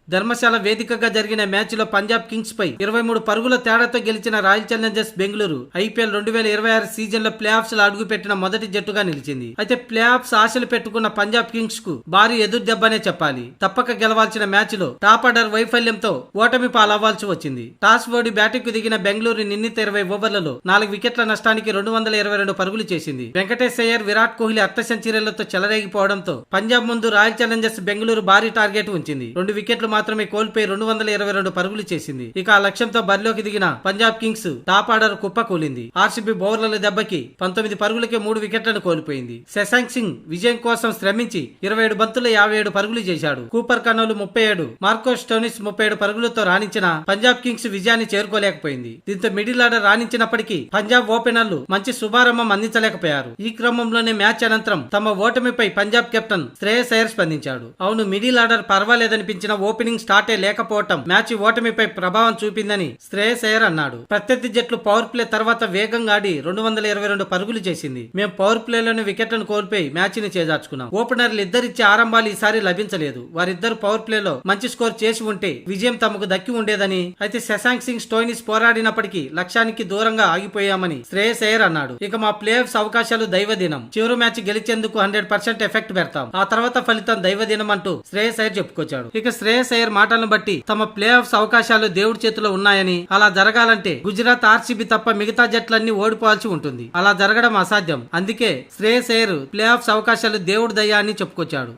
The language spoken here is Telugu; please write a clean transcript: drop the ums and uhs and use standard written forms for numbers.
ధర్మశాల వేదికగా జరిగిన మ్యాచ్ లో పంజాబ్ కింగ్స్ పై 23 పరుగుల తేడాతో గెలిచిన royal Challengers Bengaluru IPL 2026 season లో ప్లే ఆఫ్స్ లో అడుగుపెట్టిన మొదటి జట్టుగా నిలిచింది. అయితే ప్లే ఆఫ్స్ ఆశలు పెట్టుకున్న పంజాబ్ కింగ్స్ కు భారీ ఎదురు దెబ్బనే చెప్పాలి. తప్పక గెలవాల్సిన మ్యాచ్ లో టాప్ ఆర్డర్ వైఫల్యంతో ఓటమి పాలవ్వాల్సి వచ్చింది. టాస్ ఓడి బ్యాటింగ్ కు దిగిన బెంగళూరు నిర్ణీత 20 ఓవర్లలో 4 వికెట్ల నష్టానికి 222 పరుగులు చేసింది. వెంకటేష్ అయ్యర్, విరాట్ కోహ్లీ అర్ధ సెంచరీలతో చెలరేగిపోవడంతో పంజాబ్ ముందు రాయల్ ఛాలెంజర్స్ బెంగళూరు భారీ టార్గెట్ ఉంచింది. 2 వికెట్లు మాత్రమే కోల్పోయి 222 పరుగులు చేసింది. ఇక ఆ లక్ష్యంతో బరిలోకి దిగిన పంజాబ్ కింగ్స్ టాప్ ఆర్డర్ కుప్పకూలింది. ఆర్సీబీ బౌలర్ల దెబ్బకి 19 పరుగులకే 3 వికెట్లను కోల్పోయింది. శశాంక్ సింగ్ విజయం కోసం శ్రమించి 27 బంతుల్లో 57 పరుగులు చేశాడు. కూపర్ కనోలు 37, మార్కో స్టోనిస్ 37 పరుగులతో రాణించిన పంజాబ్ కింగ్స్ విజయాన్ని చేరుకోలేకపోయింది. దీంతో మిడిల్ ఆర్డర్ రాణించినప్పటికీ పంజాబ్ ఓపెనర్లు మంచి శుభారంభం అందించలేకపోయారు. ఈ క్రమంలోనే మ్యాచ్ అనంతరం తమ ఓటమిపై పంజాబ్ కెప్టెన్ శ్రేయస్ అయ్యర్ స్పందించాడు. అవును, మిడిల్ ఆర్డర్ పర్వాలేదనిపించిన ఓపెనింగ్ స్టార్టే లేకపోవటం మ్యాచ్ ఓటమిపై ప్రభావం చూపిందని శ్రేయస్ అయ్యర్ అన్నాడు. ప్రత్యర్థి జట్లు పవర్ ప్లే తర్వాత వేగంగా ఆడి 222 పరుగులు చేసింది. మేము పవర్ ప్లేలోని వికెట్లను కోల్పోయి మ్యాచ్ ని చేజార్చుకున్నాం. ఓపెనర్లు ఇద్దరిచ్చే ఆరంభాలు ఈసారి లభించలేదు. వారిద్దరు పవర్ ప్లేలో మంచి స్కోర్ చేసి ఉంటే విజయం తమకు దక్కి ఉండేదని, అయితే శశాంక్ సింగ్, స్టోయినిస్ పోరాడినప్పటికీ లక్ష్యానికి దూరంగా ఆగిపోయామని శ్రేయస్ అయ్యర్ అన్నాడు. ఇక మా ప్లే ఆఫ్స్ అవకాశాలు దైవదినం. చివరి మ్యాచ్ గెలిచేందుకు 100% ఎఫెక్ట్ పెడతాం. ఆ తర్వాత ఫలితం దైవదినం అంటూ శ్రేయస్ అయ్యర్ చెప్పుకొచ్చాడు. ఇక శ్రేయస్ అయ్యర్ మాటలను బట్టి తమ ప్లే ఆఫ్స్ అవకాశాలు దేవుడి చేతిలో ఉన్నాయని, అలా జరగాలంటే గుజరాత్, ఆర్సీబీ తప్ప మిగతా జట్లన్నీ ఓడిపోవాల్సి ఉంటుంది. అలా జరగడం అసాధ్యం. అందుకే శ్రేయస్ అయ్యర్ ప్లే ఆఫ్స్ అవకాశాలు దేవుడి దయ్యా అని చెప్పుకొచ్చాడు.